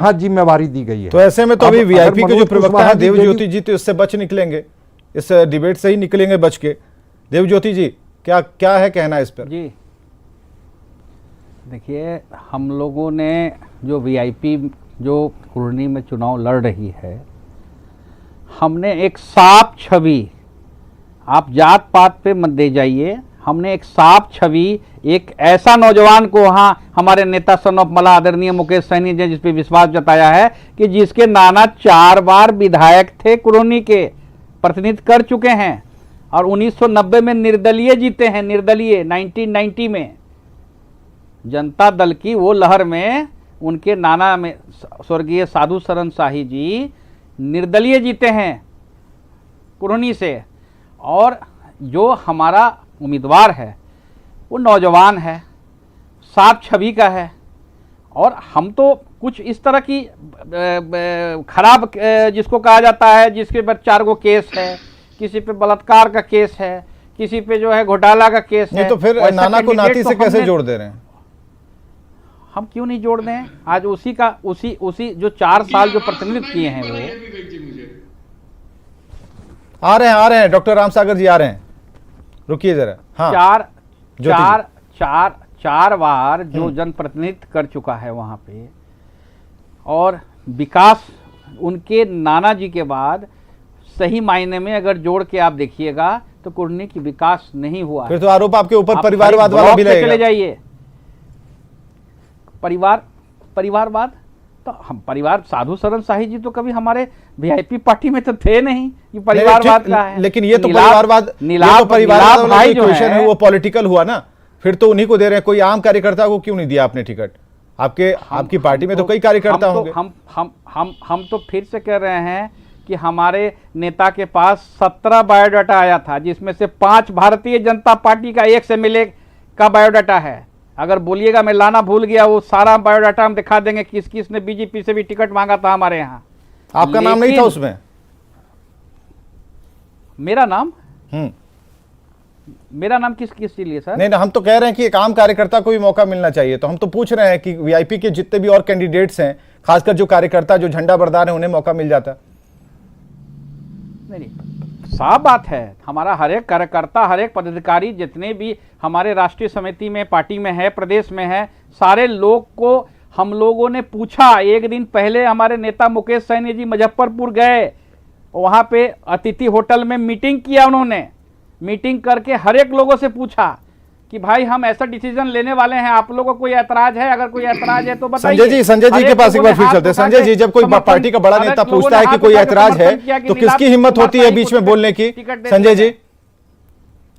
हाँ जिम्मेवारी दी गई है। तो ऐसे में तो अभी वीआईपी के जो प्रवक्ता है देवज्योति जी तो इससे बच निकलेंगे, इस डिबेट से ही निकलेंगे बच के। देवज्योति जी क्या क्या है कहना इस पर? जी देखिए, हम लोगों ने जो वीआईपी जो कुर्नी में चुनाव लड़ रही है, हमने एक साफ छवि, आप जात पात पे मत दे जाइए, हमने एक साफ छवि, एक ऐसा नौजवान को वहाँ हमारे नेता सन ऑफ मला आदरणीय मुकेश सहनी ने जिस पे विश्वास जताया है कि जिसके नाना 4 बार विधायक थे, कुर्नी के प्रतिनिधित्व कर चुके हैं और 1990 में निर्दलीय जीते हैं, निर्दलीय 1990 में जनता दल की वो लहर में उनके नाना में स्वर्गीय साधु शरण शाही जी निर्दलीय जीते हैं कुर्नी से। और जो हमारा उम्मीदवार है वो नौजवान है, साफ छवि का है, और हम तो कुछ इस तरह की खराब जिसको कहा जाता है, जिसके पर 4 गो केस है, किसी पे बलात्कार का केस है, किसी पे जो है घोटाला का केस है, तो फिर नाना को नाती से कैसे जोड़ दे रहे हैं? हम क्यों नहीं जोड़ दें? आज उसी का उसी जो 4 साल जो प्रतिनिधित्व किए हैं वो आ रहे हैं डॉक्टर रामसागर जी आ रहे हैं, रुकिए जरा। हाँ, चार बार जो जनप्रतिनिधित्व कर चुका है वहां पे, और विकास उनके नाना जी के बाद सही मायने में अगर जोड़ के आप देखिएगा तो कुर्नी की विकास नहीं हुआ। फिर तो आरोप आपके ऊपर परिवारवाद वाला भी लगेगा। चले जाइए, परिवारवाद तो हम परिवार, साधु शरण शाही जी तो कभी हमारे वीआईपी पार्टी में तो थे नहीं, ये परिवारवाद का है। लेकिन ये तो परिवारवाद, भाई जो है वो पॉलिटिकल हुआ ना, फिर तो उन्हीं को दे रहे हैं। कोई आम कार्यकर्ता को क्यों नहीं दिया आपने टिकट? आपकी पार्टी में तो कई कार्यकर्ता होंगे। हम तो फिर से कह रहे हैं कि हमारे नेता के पास 17 बायोडाटा आया था, जिसमें से 5 भारतीय जनता पार्टी का, 1 एमएलए का बायोडाटा है। अगर बोलिएगा मैं लाना भूल गया, वो सारा बायोडाटा हम दिखा देंगे, किस किस ने बीजेपी से भी टिकट मांगा था हमारे यहाँ। आपका नाम नहीं था उसमें? मेरा नाम किस के लिए सर? नहीं, हम तो कह रहे हैं कि एक आम कार्यकर्ता को भी मौका मिलना चाहिए। तो हम तो पूछ रहे हैं कि वीआईपी के जितने भी और कैंडिडेट्स हैं, खासकर जो कार्यकर्ता जो झंडा बरदार है, उन्हें मौका मिल जाता। नहीं, साफ बात है, हमारा हर एक कार्यकर्ता, हर एक पदाधिकारी, जितने भी हमारे राष्ट्रीय समिति में, पार्टी में है, प्रदेश में है, सारे लोग को हम लोगों ने पूछा। एक दिन पहले हमारे नेता मुकेश सहनी जी मुजफ्फरपुर गए, वहाँ पे अतिथि होटल में मीटिंग किया। उन्होंने मीटिंग करके हर एक लोगों से पूछा कि भाई हम ऐसा डिसीजन लेने वाले हैं, आप लोगों को कोई ऐतराज है? अगर कोई ऐतराज है तो बताइए। संजय जी के पास एक बार फिर चलते हैं। संजय जी, जब कोई पार्टी का बड़ा नेता पूछता है कि कोई ऐतराज है तो किसकी हिम्मत होती है बीच में बोलने की? संजय जी,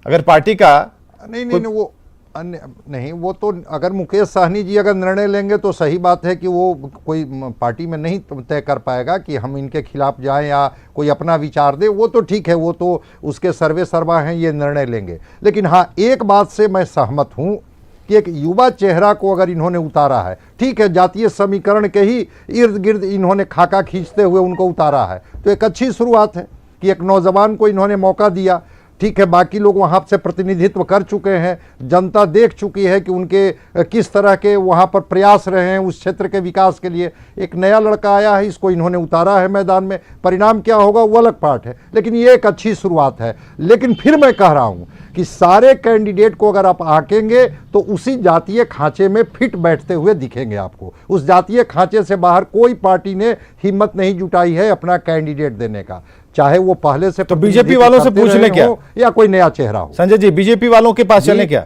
अगर पार्टी का नहीं, वो तो अगर मुकेश सहनी जी अगर निर्णय लेंगे तो सही बात है कि वो कोई पार्टी में नहीं तय कर पाएगा कि हम इनके खिलाफ जाएं या कोई अपना विचार दे। वो तो ठीक है, वो तो उसके सर्वे सर्वा हैं, ये निर्णय लेंगे। लेकिन हाँ, एक बात से मैं सहमत हूँ कि एक युवा चेहरा को अगर इन्होंने उतारा है, ठीक है, जातीय समीकरण के ही इर्द गिर्द इन्होंने खाका खींचते हुए उनको उतारा है, तो एक अच्छी शुरुआत है कि एक नौजवान को इन्होंने मौका दिया। ठीक है, बाकी लोग वहाँ से प्रतिनिधित्व कर चुके हैं, जनता देख चुकी है कि उनके किस तरह के वहाँ पर प्रयास रहे हैं उस क्षेत्र के विकास के लिए। एक नया लड़का आया है, इसको इन्होंने उतारा है मैदान में, परिणाम क्या होगा वो अलग पार्ट है, लेकिन ये एक अच्छी शुरुआत है। लेकिन फिर मैं कह रहा हूँ कि सारे कैंडिडेट को अगर आप आंकेंगे तो उसी जातीय खांचे में फिट बैठते हुए दिखेंगे आपको। उस जातीय खांचे से बाहर कोई पार्टी ने हिम्मत नहीं जुटाई है अपना कैंडिडेट देने का, चाहे वो पहले से। तो बीजेपी वालों से पूछ ले क्या, या कोई नया चेहरा हो। संजय जी, बीजेपी वालों के पास चलें क्या?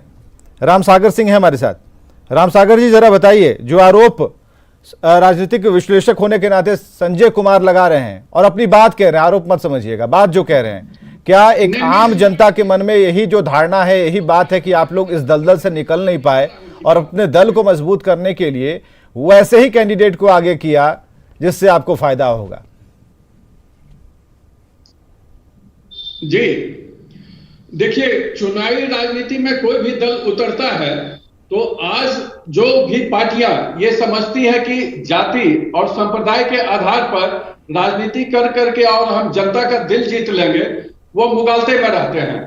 रामसागर सिंह है हमारे साथ। रामसागर जी, जरा बताइए, जो आरोप राजनीतिक विश्लेषक होने के नाते संजय कुमार लगा रहे हैं और अपनी बात कह रहे हैं, आरोप मत समझिएगा, बात जो कह रहे हैं, क्या एक आम जनता के मन में यही जो धारणा है, यही बात है कि आप लोग इस दलदल से निकल नहीं पाए और अपने दल को मजबूत करने के लिए वैसे ही कैंडिडेट को आगे किया जिससे आपको फायदा होगा? जी देखिए, चुनावी राजनीति में कोई भी दल उतरता है तो आज जो भी पार्टियां ये समझती है कि जाति और संप्रदाय के आधार पर राजनीति कर करके और हम जनता का दिल जीत लेंगे, वो मुगालते में रहते हैं।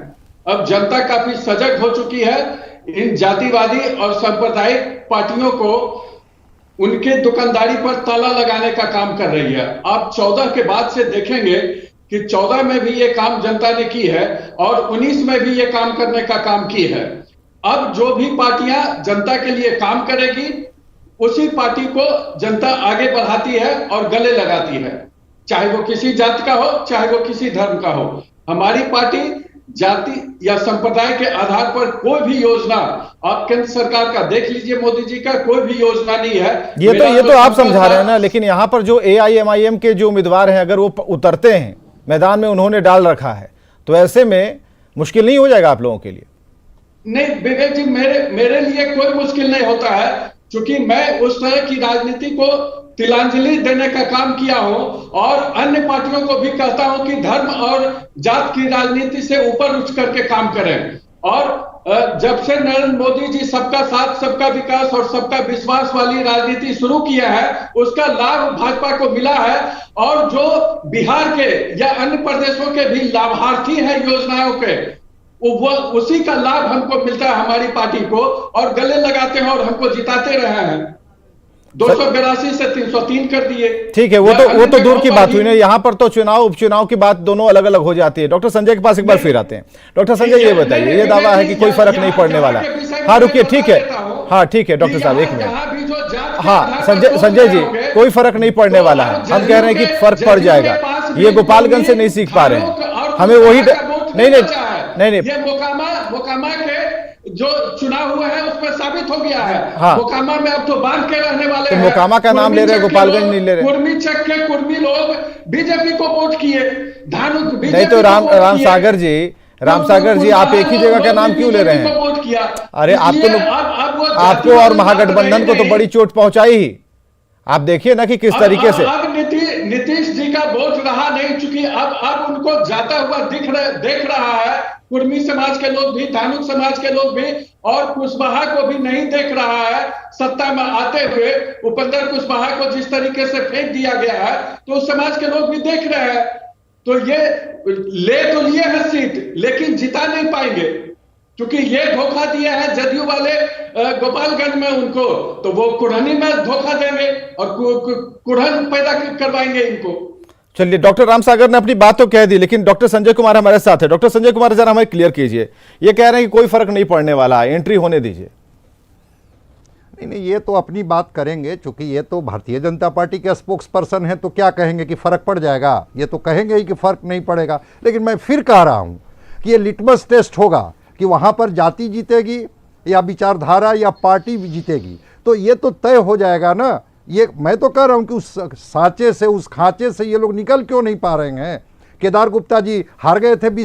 अब जनता काफी सजग हो चुकी है इन जातिवादी और सांप्रदायिक पार्टियों को उनके दुकानदारी पर ताला लगाने का काम कर रही है। आप 14 के बाद से देखेंगे कि 14 में भी ये काम जनता ने की है और 19 में भी ये काम करने का काम की है। अब जो भी पार्टियां जनता के लिए काम करेगी उसी पार्टी को जनता आगे बढ़ाती है और गले लगाती है, चाहे वो किसी जाति का हो, चाहे वो किसी धर्म का हो। हमारी पार्टी जाति या संप्रदाय के आधार पर कोई भी योजना, आप केंद्र सरकार का देख लीजिए, मोदी जी का कोई भी योजना नहीं है। ये तो आप समझा रहे हैं ना, लेकिन यहां पर जो AIMIM के जो उम्मीदवार हैं अगर वो उतरते हैं मैदान में, उन्होंने डाल रखा है, तो ऐसे में मुश्किल नहीं हो जाएगा आप लोगों के लिए? नहीं विवेक जी, मेरे लिए कोई मुश्किल नहीं होता है, क्योंकि मैं उस तरह की राजनीति को तिलांजलि देने का काम किया हूं और अन्य पार्टियों को भी कहता हूं कि धर्म और जात की राजनीति से ऊपर उठ करके काम करें। और जब से नरेंद्र मोदी जी सबका साथ, सबका विकास और सबका विश्वास वाली राजनीति शुरू किया है, उसका लाभ भाजपा को मिला है। और जो बिहार के या अन्य प्रदेशों के भी लाभार्थी हैं योजनाओं के, वो उसी का लाभ हमको मिलता है हमारी पार्टी को, और गले लगाते हैं और हमको जिताते रहे हैं। 282 से 303 कर दिए। ठीक है, वो तो दूर की बात हुई ना, यहाँ पर तो चुनाव उपचुनाव की बात दोनों अलग अलग हो जाती है। डॉक्टर संजय के पास एक बार फिर आते हैं। डॉक्टर संजय, ये बताइए, ये दावा है कि कोई फर्क नहीं पड़ने वाला। हाँ रुकिए, ठीक है, हाँ ठीक है डॉक्टर साहब, एक मिनट। हाँ संजय जी, कोई फर्क नहीं पड़ने वाला है। हम कह रहे हैं कि फर्क पड़ जाएगा। ये गोपालगंज से नहीं सीख पा रहे हैं, हमें वही नहीं ये मोकामा के जो चुनाव हुए हैं उसमें साबित हो गया है। हाँ। मोकामा में अब तो बांध के रहने वाले तो हैं। मोकामा का नाम ले रहे हैं, गोपालगंज नहीं ले रहे। कुर्मी चक के कुर्मी लोग बीजेपी को वोट किए, धानुक नहीं तो राम सागर जी, आप एक ही जगह का नाम क्यों ले रहे हैं? वोट किया। अरे आपको और महागठबंधन को तो बड़ी चोट पहुंचाई ही। आप देखिए ना कि किस तरीके से अब नीतीश जी का वोट रहा नहीं, चूंकि अब उनको जाता हुआ देख रहा है। कुर्मी समाज के लोग भी, धानुक समाज के लोग भी, और कुशवाहा को भी नहीं देख रहा है सत्ता में आते हुए। उपेंद्र कुशवाहा को जिस तरीके से फेंक दिया गया है, तो उस समाज के लोग भी देख रहे हैं। तो ये ले तो लिए हैं सीट, लेकिन जिता नहीं पाएंगे, क्योंकि ये धोखा दिया है जदयू वाले गोपालगंज में उनको, तो वो कुढ़नी में धोखा देंगे और कुढ़न पैदा करवाएंगे इनको। चलिए, डॉक्टर राम सागर ने अपनी बात तो कह दी, लेकिन डॉक्टर संजय कुमार हमारे साथ है। डॉक्टर संजय कुमार, जरा हमें क्लियर कीजिए, ये कह रहे हैं कि कोई फर्क नहीं पड़ने वाला है, एंट्री होने दीजिए। नहीं, ये तो अपनी बात करेंगे, क्योंकि ये तो भारतीय जनता पार्टी के स्पोक्स पर्सन है, तो क्या कहेंगे कि फर्क पड़ जाएगा? ये तो कहेंगे ही कि फर्क नहीं पड़ेगा। लेकिन मैं फिर कह रहा हूं कि ये लिटमस टेस्ट होगा कि वहां पर जाति जीतेगी या विचारधारा या पार्टी जीतेगी, तो ये तो तय हो जाएगा ना। ये मैं तो कह रहा हूं कि उस सांचे से, उस खांचे से ये लोग निकल क्यों नहीं पा रहे हैं? केदार गुप्ता जी हार गए थे 20